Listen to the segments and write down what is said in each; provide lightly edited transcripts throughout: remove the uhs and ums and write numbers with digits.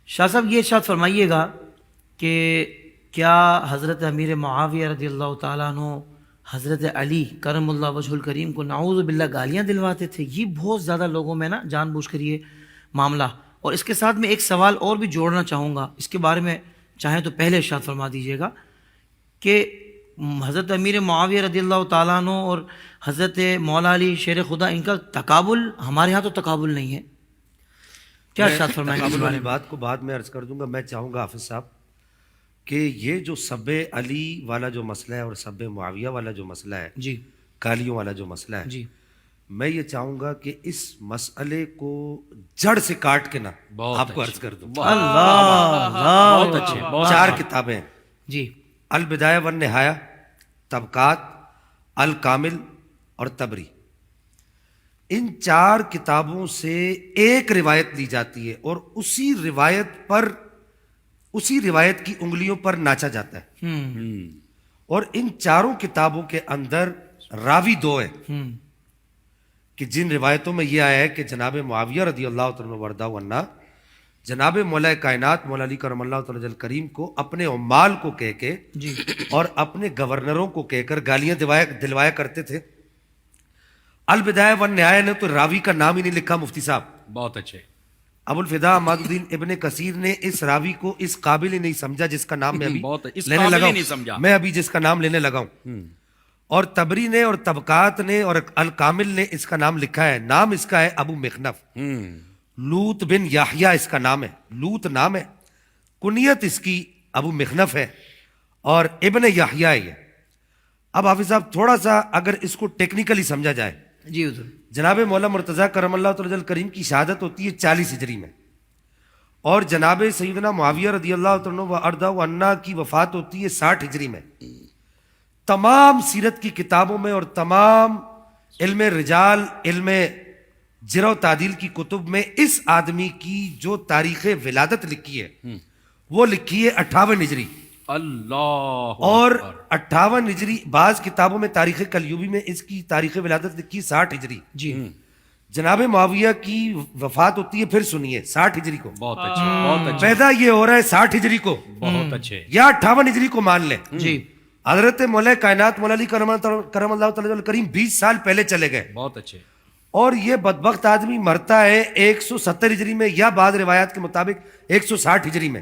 شاہ صاحب یہ ارشاد فرمائیے گا کہ کیا حضرت امیر معاویہ رضی اللہ تعالیٰ عنہ حضرت علی کرم اللہ وجہ الکریم کو نعوذ باللہ گالیاں دلواتے تھے؟ یہ بہت زیادہ لوگوں میں نا جان بوجھ کر یہ معاملہ، اور اس کے ساتھ میں ایک سوال اور بھی جوڑنا چاہوں گا، اس کے بارے میں چاہیں تو پہلے ارشاد فرما دیجیے گا کہ حضرت امیر معاویہ رضی اللہ تعالیٰ عنہ اور حضرت مولا علی شیر خدا، ان کا تقابل ہمارے ہاں تو تقابل نہیں ہے، کیا ارشاد فرمائیں گے اس تقابل بارے والی میں؟ بات کو بعد میں عرض کر دوں گا. میں چاہوں گا حافظ صاحب کہ یہ جو سب علی والا جو مسئلہ ہے اور سب معاویہ والا جو مسئلہ ہے، جی گالیوں والا جو مسئلہ ہے، جی میں یہ چاہوں گا کہ اس مسئلے کو جڑ سے کاٹ کے نا آپ کو عرض کر دوں. اللہ بہت اچھے، چار کتابیں ہیں، جی البدایہ والنہایہ، طبقات، الکامل اور تبری. ان چار کتابوں سے ایک روایت لی جاتی ہے اور اسی روایت کی انگلیوں پر ناچا جاتا ہے. اور ان چاروں کتابوں کے اندر راوی دو ہیں کہ جن روایتوں میں یہ آیا ہے کہ جناب معاویہ رضی اللہ تعالیٰ وردہ عنہ جناب مولا کائنات مولا علی کرم اللہ تعالیٰ وجہ کریم کو اپنے عمال کو کہہ کے جی اور اپنے گورنروں کو کہہ کر گالیاں دلوایا کرتے تھے. البدایہ والنہایہ نے تو راوی کا نام ہی نہیں لکھا مفتی صاحب. بہت اچھے. ابو الفدا عماد الدین ابن کثیر نے اس راوی کو اس قابل ہی نہیں سمجھا جس کا نام میں ابھی اس لینے قابل لگا ہی نہیں سمجھا. ہوں. میں ابھی جس کا نام لینے لگا ہوں. اور تبری نے اور طبقات نے اور الکامل نے اس کا نام لکھا ہے. نام اس کا ہے ابو مخنف. لوط بن یحییٰ اس کا نام ہے. لوط نام ہے، کنیت اس کی ابو مخنف ہے اور ابن یحییٰ ہے. اب حافظ صاحب تھوڑا سا اگر اس کو ٹیکنیکلی سمجھا جائے، جی حضور. جناب مولا مرتضیٰ کرم اللہ تعالی کریم کی شہادت ہوتی ہے 40 ہجری میں، اور جناب سیدنا معاویہ رضی اللہ تعالیٰ وارضہ عنہ کی وفات ہوتی ہے 60 ہجری میں. تمام سیرت کی کتابوں میں اور تمام علم رجال، علم جرح و تعدیل کی کتب میں اس آدمی کی جو تاریخ ولادت لکھی ہے وہ لکھی ہے 58 ہجری. اللہ اور 58 ہجری بعض کتابوں میں تاریخ کلیوبی میں اس کی تاریخ ولادت لکھی 60 ہجری. جی جناب معاویہ کی وفات ہوتی ہے پھر سنیے 60 ہجری کو. بہت اچھے، بہت اچھے، پیدا یہ ہو رہا ہے 60 ہجری کو بہت اچھے. یا 58 ہجری کو مان لیں. جی حضرت مولا کائنات مولا علی کرم اللہ تعالی کریم 20 سال پہلے چلے گئے بہت اچھے. اور یہ بدبخت آدمی مرتا ہے 170 ہجری میں یا بعض روایات کے مطابق 160 ہجری میں.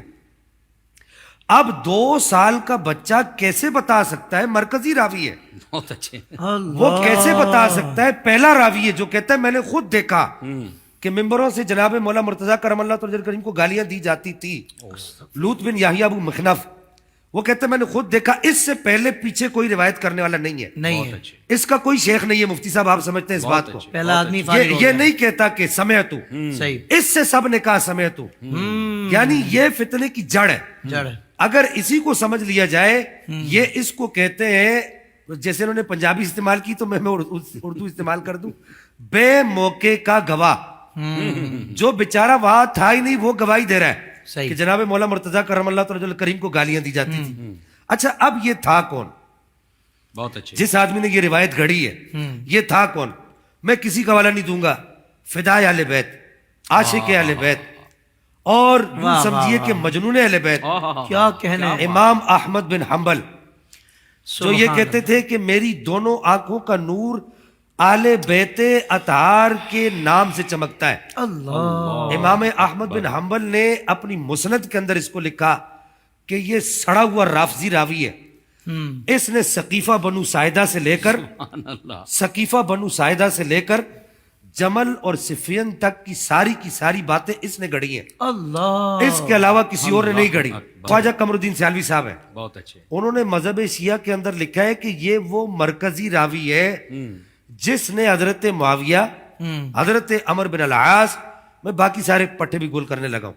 اب 2 سال کا بچہ کیسے بتا سکتا ہے؟ مرکزی راوی ہے بہت اچھے. وہ کیسے بتا سکتا ہے؟ پہلا راوی ہے جو کہتا ہے میں نے خود دیکھا کہ ممبروں سے جناب مولا مرتضیٰ کرم اللہ تعالی کریم کو گالیاں دی جاتی تھی. لوط بن یحییٰ ابو مخنف وہ کہتا ہے میں نے خود دیکھا. اس سے پہلے پیچھے کوئی روایت کرنے والا نہیں ہے. نہیں بہت ہے، اچھے. اس کا کوئی شیخ نہیں ہے. مفتی صاحب آپ سمجھتے ہیں اس بات کو؟ پہلا آدمی فارغ ہو یہ گیا. نہیں کہتا کہ سمعت صحیح اس سے سب نے کہا سمعت، یعنی یہ فتنے کی جڑ ہے. جڑ. اگر اسی کو سمجھ لیا جائے، یہ اس کو کہتے ہیں، جیسے انہوں نے پنجابی استعمال کی تو میں اردو استعمال کر دوں، بے موقع کا گواہ. جو بیچارہ وہاں تھا ہی نہیں وہ گواہی دے رہا ہے صحیح. کہ جناب مولا مرتضیٰ کرم اللہ تعالی کریم کو گالیاں دی جاتی تھی. اچھا اب یہ تھا کون بہت اچھے. جس آدمی نے یہ روایت گھڑی ہے؟ یہ تھا کون؟ میں کسی کا حوالہ نہیں دوں گا. فدائے اہل بیت، عاشق اہل بیت، اور یوں سمجھیے کہ مجنون اہل بیت، کیا کہنے. امام احمد بن حنبل جو یہ کہتے تھے کہ میری دونوں آنکھوں کا نور آل بیت اطہار کے نام سے چمکتا ہے. اللہ. امام احمد بن حنبل نے اپنی مسند کے اندر اس کو لکھا کہ یہ سڑا ہوا رافضی راوی ہے. اس نے سقیفہ بنو ساعدہ سے لے کر سقیفہ بنو ساعدہ سے لے کر جمل اور صفین تک کی ساری باتیں اس نے گڑھی ہیں. اللہ. اس کے علاوہ کسی اور نے نہیں گڑھی. خواجہ قمر الدین سیالوی صاحب ہیں، بہت اچھے. انہوں نے مذہب شیعہ کے اندر لکھا ہے کہ یہ وہ مرکزی راوی ہے جس نے حضرت معاویہ، حضرت عمر بن العاص، میں باقی سارے پٹھے بھی گول کرنے لگا ہوں،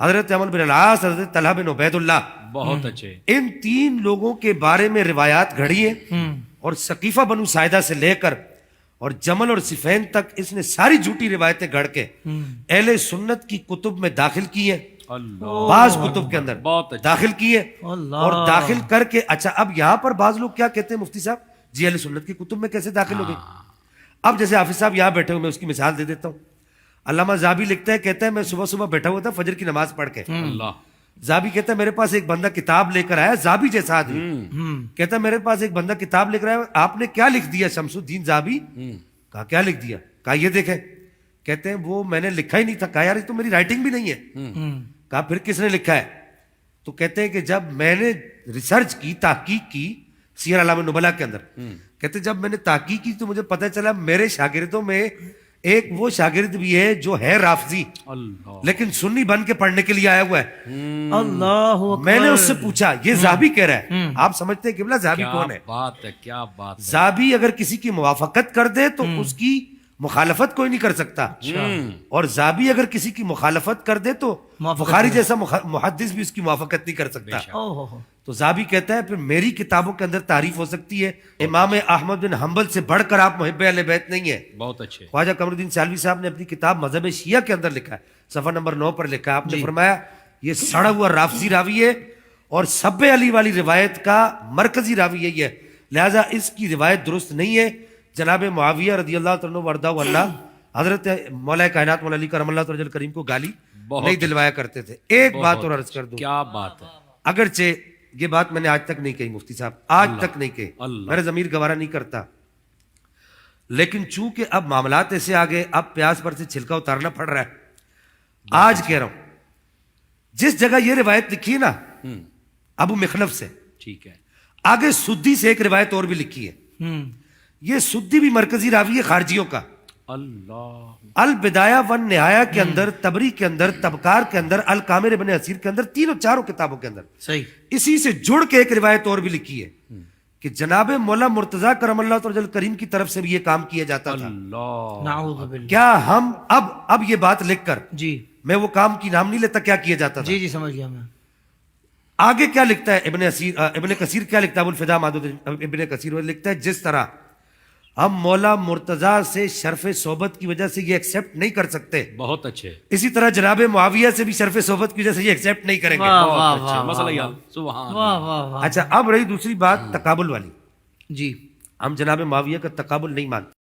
حضرت عمر بن العاص، حضرت طلحہ بن عبید اللہ، بہت اچھے. ان 3 لوگوں کے بارے میں روایات گھڑی ہیں. اور سقیفہ بنو ساعدہ سے لے کر اور جمل اور صفین تک اس نے ساری جھوٹی روایتیں گھڑ کے اہل سنت کی کتب میں داخل کی ہیں. اللہ بعض کتب کے اندر بہت اچھا. داخل کی ہے اللہ. اور داخل کر کے اچھا اب یہاں پر بعض لوگ کیا کہتے ہیں مفتی صاحب جی اہل سنت کی کتب میں کیسے داخل ہو گئی؟ اب جیسے حافظ صاحب یہاں بیٹھے ہوئے، میں اس کی مثال دے دیتا ہوں. علامہ زابی لکھتا ہے، کہتا ہے میں صبح صبح بیٹھا ہوا تھا فجر کی نماز پڑھ کے، اللہ زابی کہتا ہے میرے پاس ایک بندہ کتاب لے کر آیا، زابی جیسا آدمی، کہتا ہے میرے پاس ایک بندہ کتاب لے کر آیا، آپ نے کیا لکھ دیا شمس الدین زابی؟ کہا کیا لکھ دیا؟ کہا یہ دیکھیں، کہتے ہیں وہ میں نے لکھا ہی نہیں تھا، کہا یار یہ تو میری رائٹنگ بھی نہیں ہے، کہا پھر کس نے لکھا ہے؟ تو کہتے ہیں کہ جب میں نے ریسرچ کی، تحقیق کی سیر اعلام النبلاء کے اندر، کہتے ہیں جب میں نے تحقیق کی تو مجھے پتہ چلا میرے شاگردوں میں ایک وہ شاگرد بھی ہے جو ہے رافضی اللہ لیکن سنی بن کے پڑھنے کے لیے آیا ہوا ہے۔ اللہ اکبر۔ میں نے اس سے پوچھا یہ زابی کہہ رہا ہے، آپ سمجھتے ہیں قبلہ زابی کیا کون ہے؟ بات ہے، کیا بات ہے، زابی اگر کسی کی موافقت کر دے تو اس کی مخالفت کوئی نہیں کر سکتا، اور زابی اگر کسی کی مخالفت کر دے تو بخاری جیسا محدث بھی اس کی موافقت نہیں کر سکتا۔ تو زابی کہتا ہے پھر میری کتابوں کے اندر تعریف ہو سکتی ہے، امام احمد بن حنبل سے بڑھ کر آپ محب اہل بیت نہیں ہے۔ بہت اچھے، خواجہ قمر الدین سالوی صاحب نے اپنی کتاب مذہب شیعہ کے اندر لکھا ہے، صفحہ نمبر 9 پر لکھا ہے، آپ نے فرمایا یہ سڑا ہوا رافضی راوی ہے اور سب علی والی روایت کا مرکزی راوی یہی ہے، لہذا اس کی روایت درست نہیں ہے۔ جناب معاویہ رضی اللہ عنہ وارضہ عنہ حضرت مولا کائنات مولا علی کرم اللہ تعالی کریم کو گالی نہیں دلوایا کرتے تھے۔ ایک بات اور عرض کر دوں، کیا بات ہے، اگرچہ یہ بات میں نے آج تک نہیں کہی مفتی صاحب، آج تک نہیں کہی، میرا ضمیر گوارا نہیں کرتا، لیکن چونکہ اب معاملات ایسے آگے، اب پیاز پر سے چھلکا اتارنا پڑ رہا ہے، آج کہہ رہا ہوں جس جگہ یہ روایت لکھی ہے نا ابو مخلف سے، ٹھیک ہے، آگے سدی سے ایک روایت اور بھی لکھی ہے، یہ سدی بھی مرکزی راوی ہے خارجیوں کا۔ اللہ البدایہ والنہایہ کے اندر، تبری کے اندر، تبکار کے اندر، الکامل ابن اسیر کے اندر، تینوں چاروں کتابوں کے اندر صحیح، اسی سے جڑ کے ایک روایت اور بھی لکھی ہے کہ جناب مولا مرتضیٰ کرم اللہ تعالی کریم کی طرف سے بھی یہ کام کیا جاتا تھا۔ اللہ نعوذ باللہ۔ کیا ہم اب یہ بات لکھ کر، جی میں وہ کام کی نام نہیں لیتا، کیا کیا جاتا تھا؟ جی سمجھ گیا میں۔ آگے کیا لکھتا ہے ابن کثیر، کیا لکھتا ہے ابو الفدا مادود ابن کثیر، وہ لکھتا ہے جس طرح ہم مولا مرتضیٰ سے شرف صحبت کی وجہ سے یہ ایکسیپٹ نہیں کر سکتے، بہت اچھے، اسی طرح جناب معاویہ سے بھی شرف صحبت کی وجہ سے یہ ایکسیپٹ نہیں کریں گے۔ واہ بہت واہ اچھے، واہ مسئلہ حل، سبحان واہ واہ واہ۔ اچھا اب رہی دوسری بات تقابل والی، جی ہم جناب معاویہ کا تقابل نہیں مانتے،